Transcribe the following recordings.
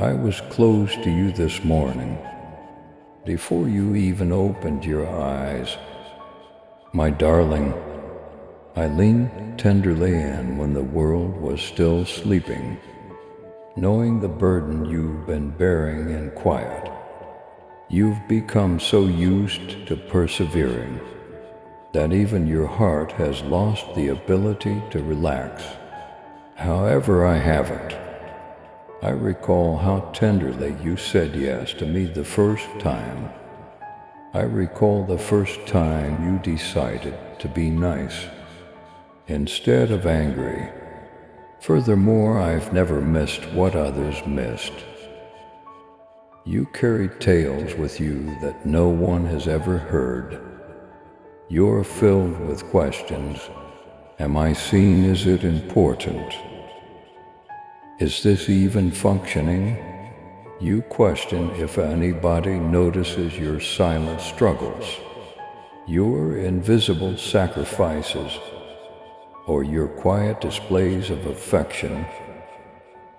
I was close to you this morning, before you even opened your eyes. My darling, I leaned tenderly in when the world was still sleeping, knowing the burden you've been bearing in quiet. You've become so used to persevering that even your heart has lost the ability to relax. However, I haven't. I recall how tenderly you said yes to me the first time. I recall the first time you decided to be nice instead of angry. Furthermore, I've never missed what others missed. You carry tales with you that no one has ever heard. You're filled with questions. Am I seen? Is it important? Is this even functioning? You question if anybody notices your silent struggles, your invisible sacrifices, or your quiet displays of affection.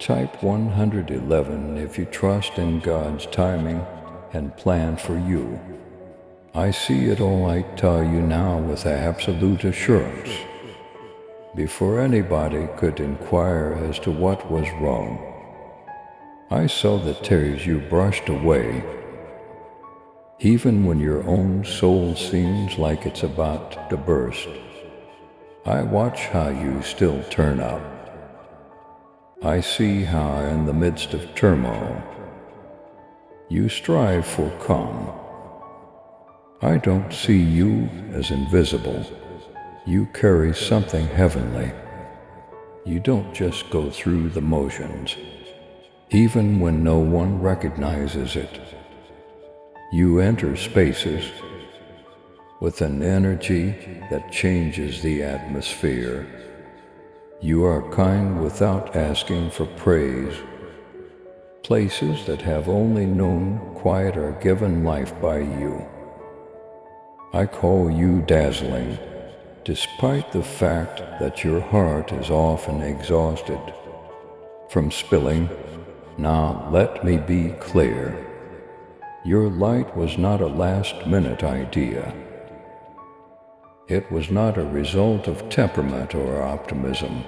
Type 111 if you trust in God's timing and plan for you. I see it all, I tell you now with absolute assurance. Before anybody could inquire as to what was wrong, I saw the tears you brushed away. Even when your own soul seems like it's about to burst, I watch how you still turn up. I see how in the midst of turmoil, you strive for calm. I don't see you as invisible. You carry something heavenly. You don't just go through the motions, even when no one recognizes it. You enter spaces with an energy that changes the atmosphere. You are kind without asking for praise. Places that have only known quiet are given life by you. I call you dazzling, despite the fact that your heart is often exhausted from spilling. Now let me be clear. Your light was not a last-minute idea. It was not a result of temperament or optimism,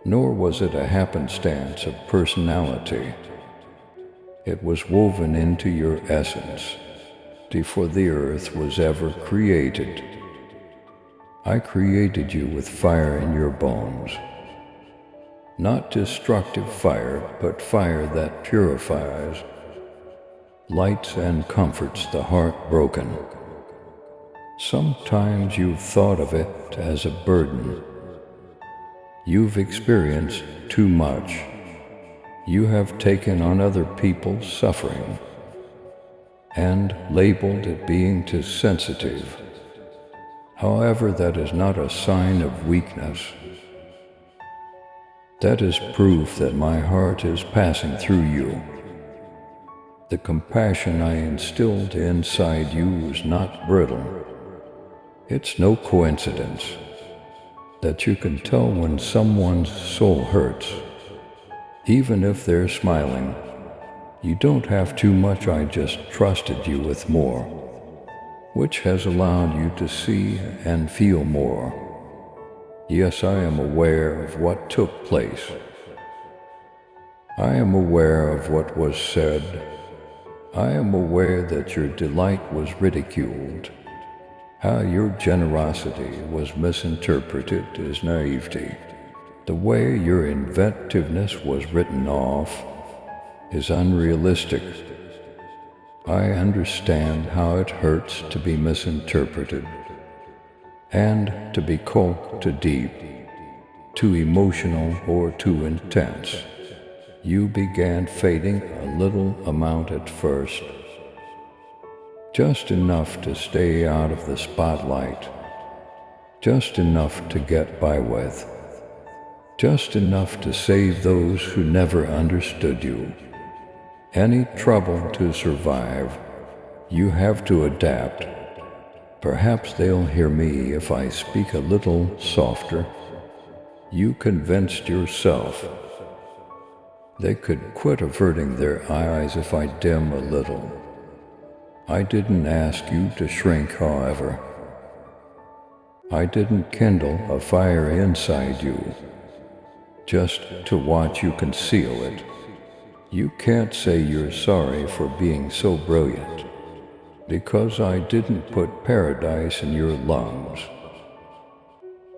nor was it a happenstance of personality. It was woven into your essence before the earth was ever created. I created you with fire in your bones. Not destructive fire, but fire that purifies, lights and comforts the heart broken. Sometimes you've thought of it as a burden. You've experienced too much. You have taken on other people's suffering and labeled it being too sensitive. However, that is not a sign of weakness. That is proof that my heart is passing through you. The compassion I instilled inside you is not brittle. It's no coincidence that you can tell when someone's soul hurts, even if they're smiling. You don't have too much, I just trusted you with more, which has allowed you to see and feel more. Yes, I am aware of what took place. I am aware of what was said. I am aware that your delight was ridiculed, how your generosity was misinterpreted as naivety. The way your inventiveness was written off is unrealistic. I understand how it hurts to be misinterpreted and to be called too deep, too emotional, or too intense. You began fading a little amount at first, just enough to stay out of the spotlight, just enough to get by with, just enough to save those who never understood you. Any trouble to survive, you have to adapt. Perhaps they'll hear me if I speak a little softer. You convinced yourself They could quit averting their eyes if I dim a little. I didn't ask you to shrink, however. I didn't kindle a fire inside you, just to watch you conceal it. You can't say you're sorry for being so brilliant, because I didn't put paradise in your lungs.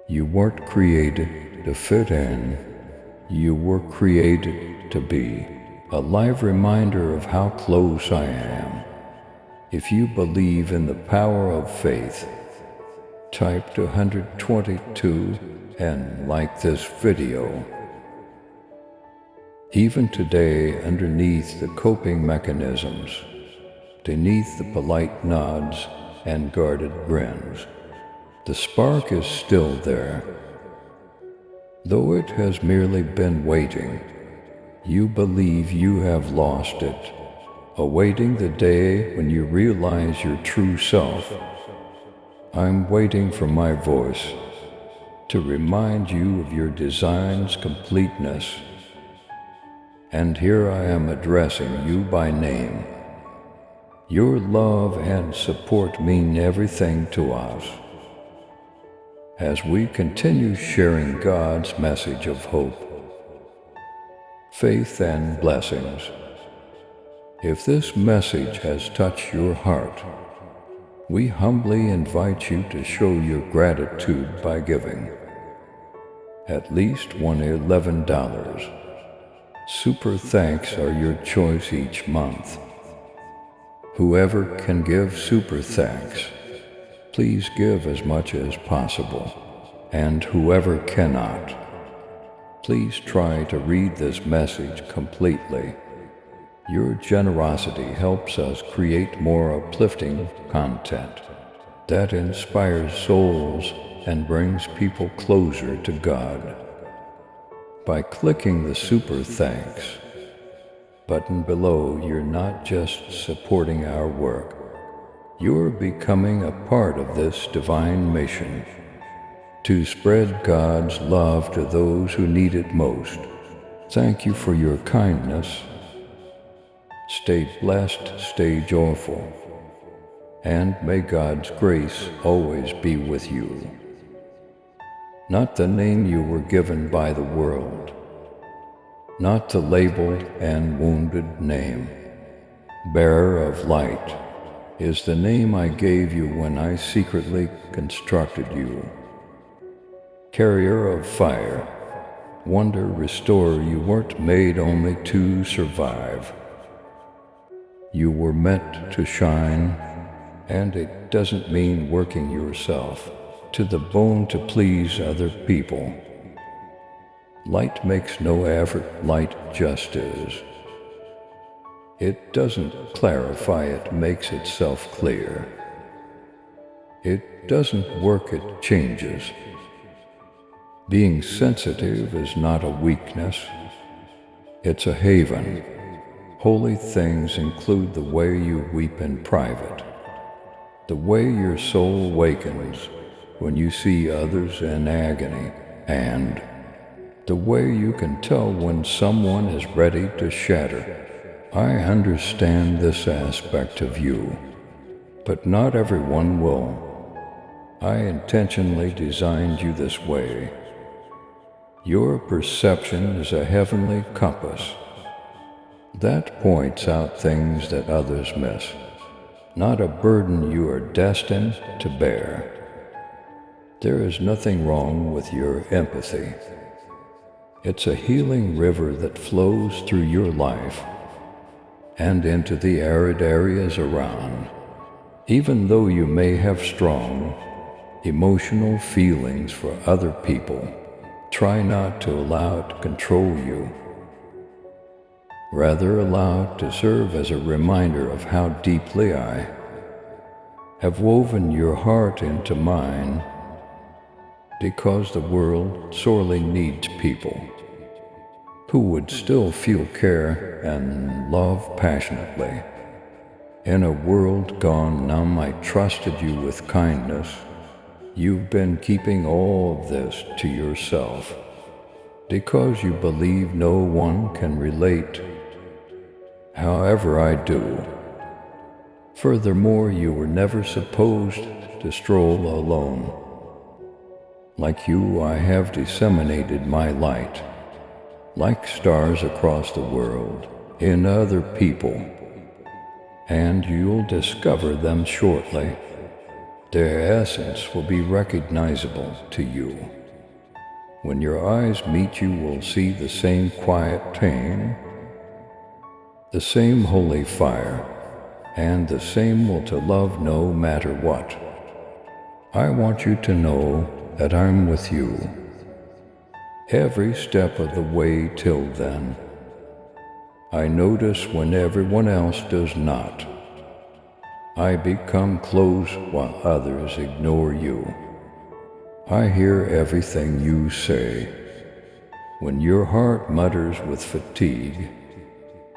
You weren't created to fit in. You were created to be a live reminder of how close I am. If you believe in the power of faith, type to 122 and like this video. Even today, underneath the coping mechanisms, beneath the polite nods and guarded grins, the spark is still there. Though it has merely been waiting, you believe you have lost it, awaiting the day when you realize your true self. I'm waiting for my voice to remind you of your design's completeness. And here I am addressing you by name. Your love and support mean everything to us. As we continue sharing God's message of hope, faith, and blessings, if this message has touched your heart, we humbly invite you to show your gratitude by giving at least $11. Super thanks are your choice each month. Whoever can give super thanks, please give as much as possible. And whoever cannot, please try to read this message completely. Your generosity helps us create more uplifting content that inspires souls and brings people closer to God. By clicking the Super Thanks button below, you're not just supporting our work, you're becoming a part of this divine mission to spread God's love to those who need it most. Thank you for your kindness. Stay blessed, stay joyful, and may God's grace always be with you. Not the name you were given by the world, not the labeled and wounded name. Bearer of light is the name I gave you when I secretly constructed you. Carrier of fire, wonder, restorer, you weren't made only to survive. You were meant to shine, and it doesn't mean working yourself to the bone to please other people. Light makes no effort, light just is. It doesn't clarify, it makes itself clear. It doesn't work, it changes. Being sensitive is not a weakness, it's a haven. Holy things include the way you weep in private, the way your soul awakens when you see others in agony, and the way you can tell when someone is ready to shatter. I understand this aspect of you, but not everyone will. I intentionally designed you this way. Your perception is a heavenly compass that points out things that others miss, not a burden you are destined to bear. There is nothing wrong with your empathy. It's a healing river that flows through your life and into the arid areas around. Even though you may have strong emotional feelings for other people, try not to allow it to control you. Rather, allow it to serve as a reminder of how deeply I have woven your heart into mine, because the world sorely needs people who would still feel care and love passionately. In a world gone numb, I trusted you with kindness. You've been keeping all of this to yourself. because you believe no one can relate. However, I do. Furthermore, you were never supposed to stroll alone. Like you, I have disseminated my light, like stars across the world, in other people, and you'll discover them shortly. Their essence will be recognizable to you. When your eyes meet, you will see the same quiet pain, the same holy fire, and the same will to love no matter what. I want you to know that I'm with you every step of the way till then. I notice when everyone else does not. I become close while others ignore you. I hear everything you say. When your heart mutters with fatigue,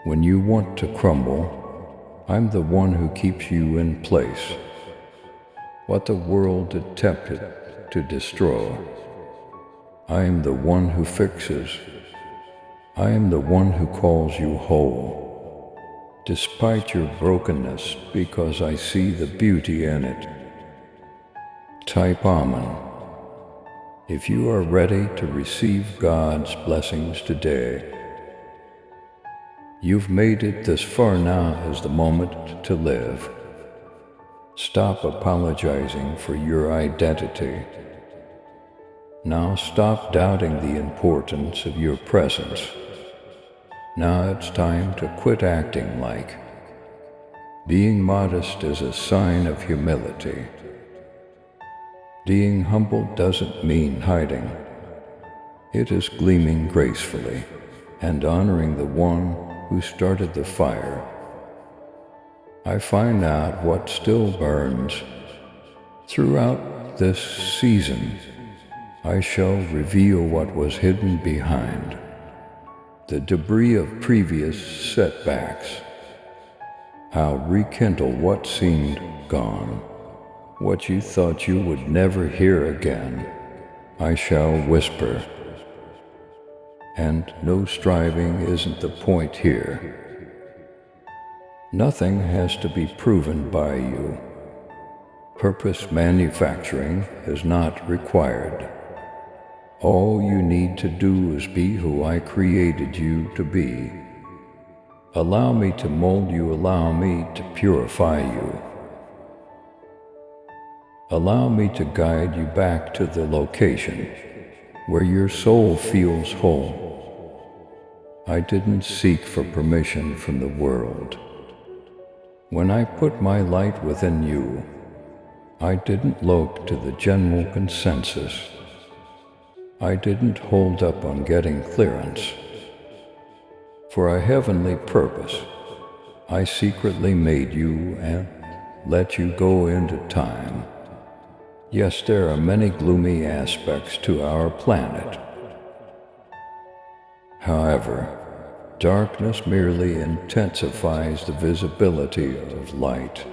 when you want to crumble, I'm the one who keeps you in place. What the world attempted to destroy, I am the one who fixes. I am the one who calls you whole, despite your brokenness, because I see the beauty in it. Type Amen if you are ready to receive God's blessings today. You've made it this far. Now is the moment to live. Stop apologizing for your identity. Now stop doubting the importance of your presence. Now it's time to quit acting like. Being modest is a sign of humility. Being humble doesn't mean hiding. It is gleaming gracefully and honoring the one who started the fire. I find out what still burns. Throughout this season, I shall reveal what was hidden behind the debris of previous setbacks. I'll rekindle what seemed gone, what you thought you would never hear again. I shall whisper. And no striving isn't the point here. Nothing has to be proven by you. Purpose manufacturing is not required. All you need to do is be who I created you to be. Allow me to mold you, allow me to purify you. Allow me to guide you back to the location where your soul feels whole. I didn't seek for permission from the world. When I put my light within you, I didn't look to the general consensus. I didn't hold up on getting clearance. For a heavenly purpose, I secretly made you and let you go into time. Yes, there are many gloomy aspects to our planet. However, darkness merely intensifies the visibility of light.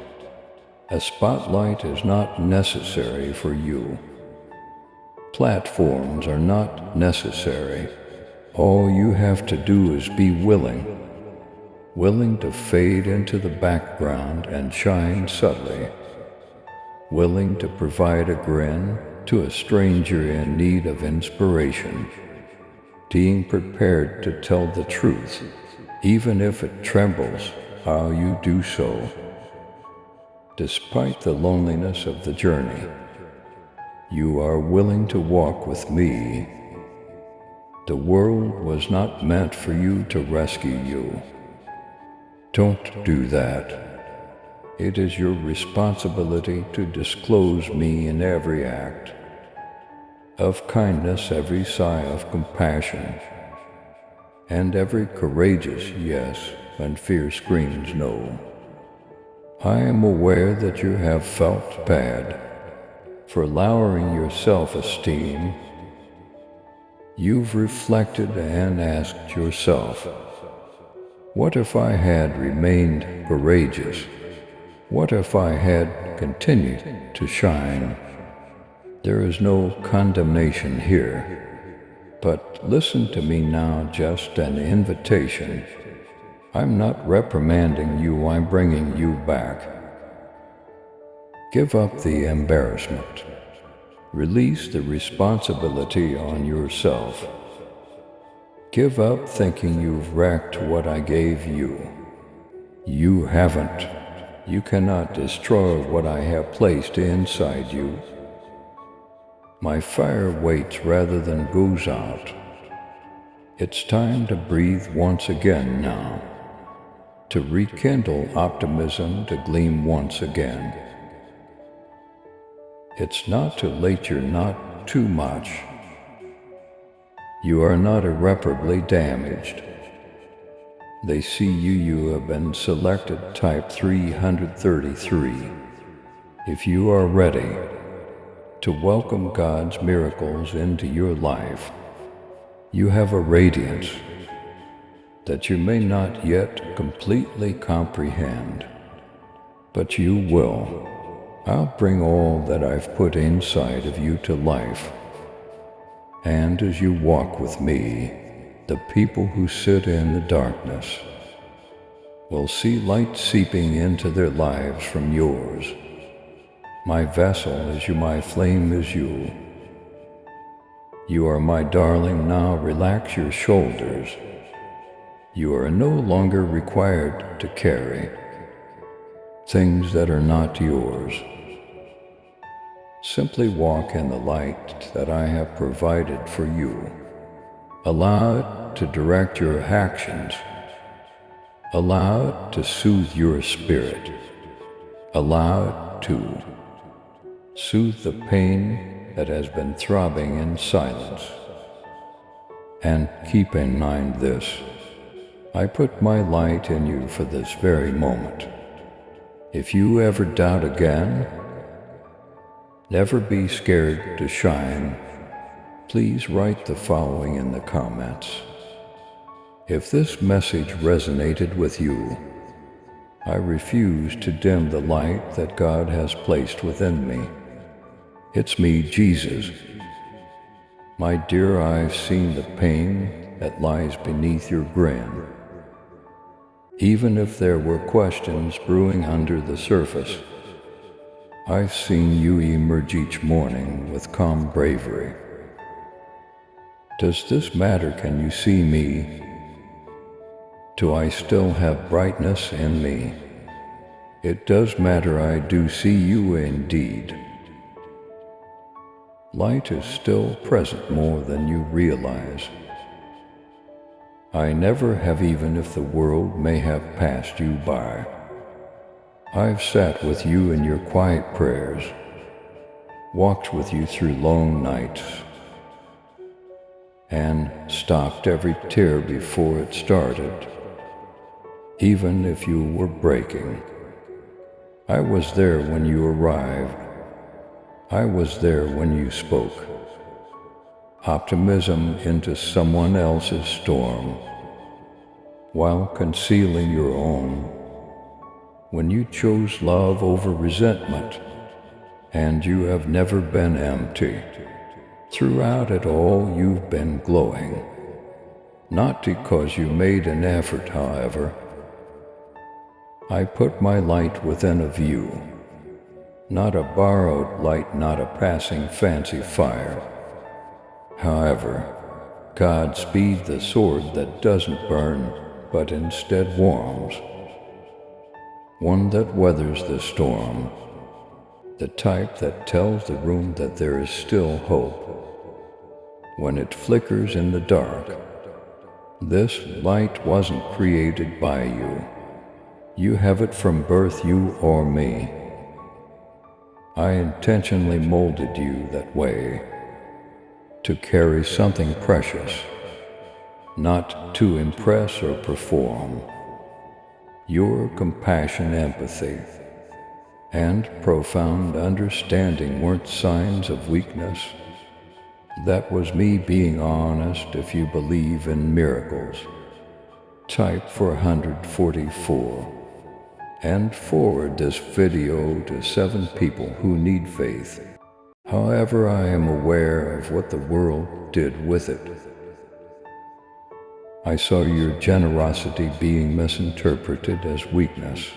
A spotlight is not necessary for you. Platforms are not necessary. All you have to do is be willing to fade into the background and shine subtly, willing to provide a grin to a stranger in need of inspiration, being prepared to tell the truth, even if it trembles how you do so. Despite the loneliness of the journey, you are willing to walk with me. The world was not meant for you to rescue you. Don't do that. It is your responsibility to disclose me in every act of kindness, every sigh of compassion, and every courageous yes when fear screams no. I am aware that you have felt bad for lowering your self-esteem. You've reflected and asked yourself, what if I had remained courageous? What if I had continued to shine? There is no condemnation here. But listen to me now, just an invitation. I'm not reprimanding you, I'm bringing you back. Give up the embarrassment. Release the responsibility on yourself. Give up thinking you've wrecked what I gave you. You haven't. You cannot destroy what I have placed inside you. My fire waits rather than goes out. It's time to breathe once again now, to rekindle optimism, to gleam once again. It's not too late, you're not too much. You are not irreparably damaged. They see you have been selected type 333. If you are ready to welcome God's miracles into your life, you have a radiance that you may not yet completely comprehend, but you will. I'll bring all that I've put inside of you to life. And as you walk with me, the people who sit in the darkness will see light seeping into their lives from yours. My vessel is you, my flame is you. You are my darling, now relax your shoulders. You are no longer required to carry things that are not yours. Simply walk in the light that I have provided for you. Allow it to direct your actions. Allow it to soothe your spirit. Allow it to soothe the pain that has been throbbing in silence. And keep in mind this: I put my light in you for this very moment. If you ever doubt again, never be scared to shine. Please write the following in the comments. If this message resonated with you, I refuse to dim the light that God has placed within me. It's me, Jesus. My dear, I've seen the pain that lies beneath your grin. Even if there were questions brewing under the surface, I've seen you emerge each morning with calm bravery. Does this matter? Can you see me? Do I still have brightness in me? It does matter, I do see you indeed. Light is still present more than you realize. I never have, even if the world may have passed you by. I've sat with you in your quiet prayers, walked with you through long nights, and stopped every tear before it started, even if you were breaking. I was there when you arrived. I was there when you spoke optimism into someone else's storm, while concealing your own. When you chose love over resentment, and you have never been empty. Throughout it all, you've been glowing. Not because you made an effort, however. I put my light within of you. Not a borrowed light, not a passing fancy fire. However, Godspeed the sword that doesn't burn, but instead warms. One that weathers the storm. The type that tells the room that there is still hope. When it flickers in the dark, this light wasn't created by you. You have it from birth, you or me. I intentionally molded you that way, to carry something precious, not to impress or perform. Your compassion, empathy, and profound understanding weren't signs of weakness. That was me being honest. If you believe in miracles, type 444 and forward this video to 7 people who need faith. However, I am aware of what the world did with it. I saw your generosity being misinterpreted as weakness,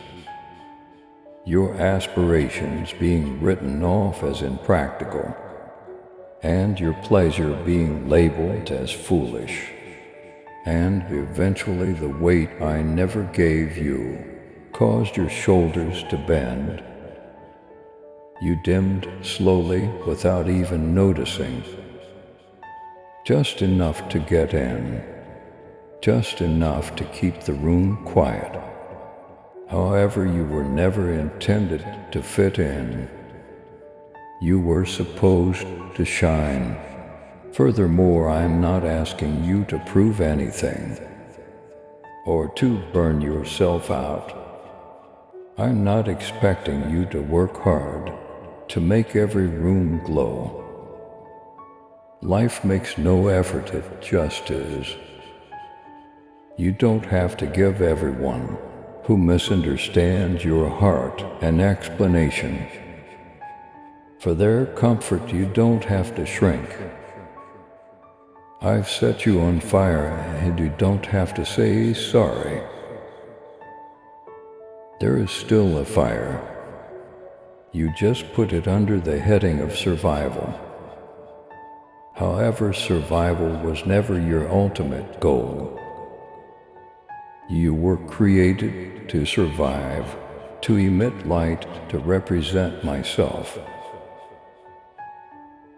your aspirations being written off as impractical, and your pleasure being labeled as foolish. And eventually the weight I never gave you caused your shoulders to bend. You dimmed slowly without even noticing, just enough to get in, just enough to keep the room quiet. However, you were never intended to fit in. You were supposed to shine. Furthermore, I'm not asking you to prove anything or to burn yourself out. I'm not expecting you to work hard to make every room glow. Life makes no effort, it just is. You don't have to give everyone who misunderstands your heart an explanation. For their comfort, you don't have to shrink. I've set you on fire and you don't have to say sorry. There is still a fire. You just put it under the heading of survival. However, survival was never your ultimate goal. You were created to survive, to emit light, to represent myself.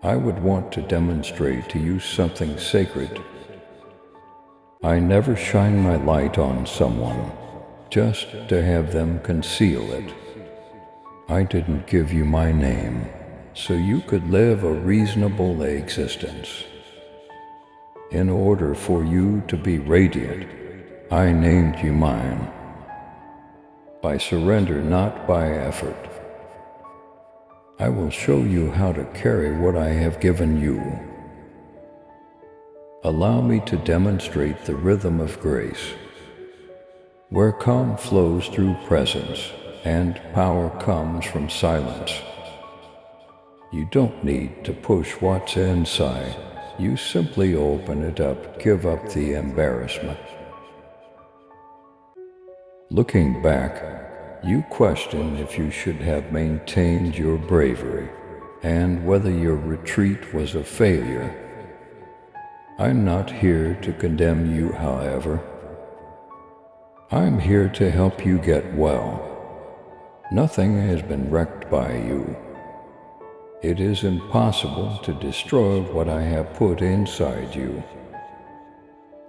I would want to demonstrate to you something sacred. I never shine my light on someone just to have them conceal it. I didn't give you my name so you could live a reasonable existence. In order for you to be radiant, I named you mine. By surrender, not by effort. I will show you how to carry what I have given you. Allow me to demonstrate the rhythm of grace, where calm flows through presence and power comes from silence. You don't need to push what's inside. You simply open it up, give up the embarrassment. Looking back, you question if you should have maintained your bravery and whether your retreat was a failure. I'm not here to condemn you, however. I'm here to help you get well. Nothing has been wrecked by you. It is impossible to destroy what I have put inside you.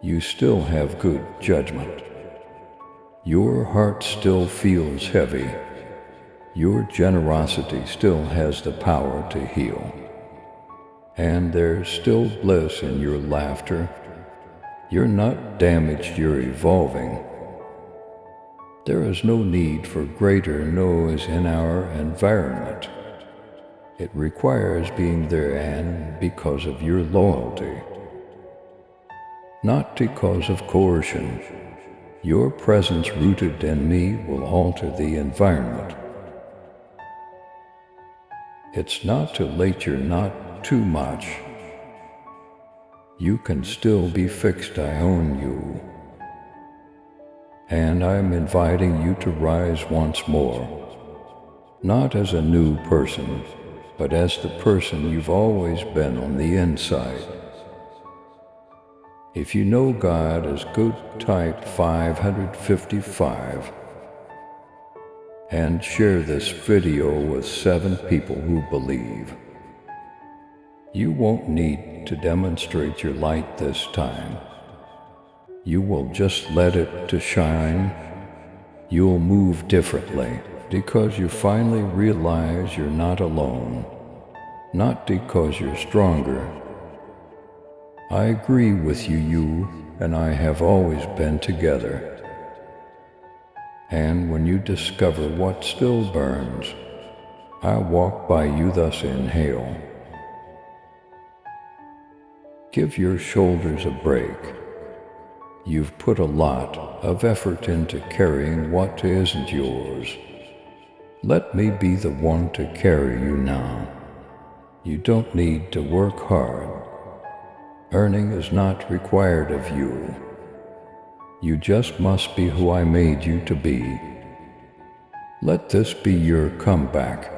You still have good judgment. Your heart still feels heavy. Your generosity still has the power to heal. And there's still bliss in your laughter. You're not damaged, you're evolving. There is no need for greater noise in our environment. It requires being there, and because of your loyalty, not because of coercion. Your presence rooted in me will alter the environment. It's not too late, you're not too much. You can still be fixed, I own you. And I'm inviting you to rise once more, not as a new person, but as the person you've always been on the inside. If you know God as good, type 555 and share this video with 7 people who believe. You won't need to demonstrate your light this time. You will just let it to shine. You'll move differently because you finally realize you're not alone, not because you're stronger. I agree with you, you and I have always been together. And when you discover what still burns, I walk by you, thus inhale. Give your shoulders a break. You've put a lot of effort into carrying what isn't yours. Let me be the one to carry you now. You don't need to work hard. Earning is not required of you. You just must be who I made you to be. Let this be your comeback.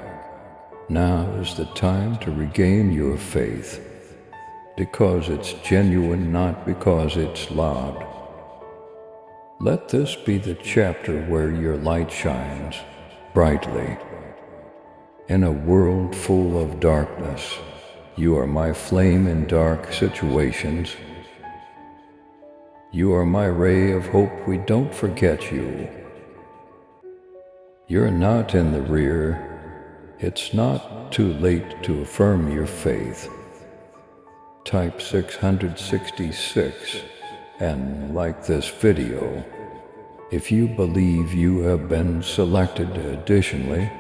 Now is the time to regain your faith, because it's genuine, not because it's loud. Let this be the chapter where your light shines brightly. In a world full of darkness, you are my flame in dark situations. You are my ray of hope, we don't forget you. You're not in the rear. It's not too late to affirm your faith. Type 666 and like this video if you believe you have been selected. Additionally,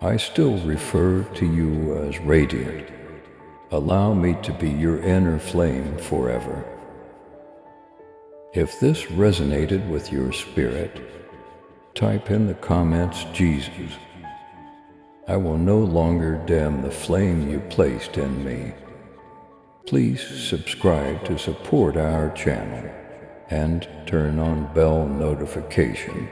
I still refer to you as radiant. Allow me to be your inner flame forever. If this resonated with your spirit, type in the comments Jesus. I will no longer dim the flame you placed in me. Please subscribe to support our channel and turn on bell notification.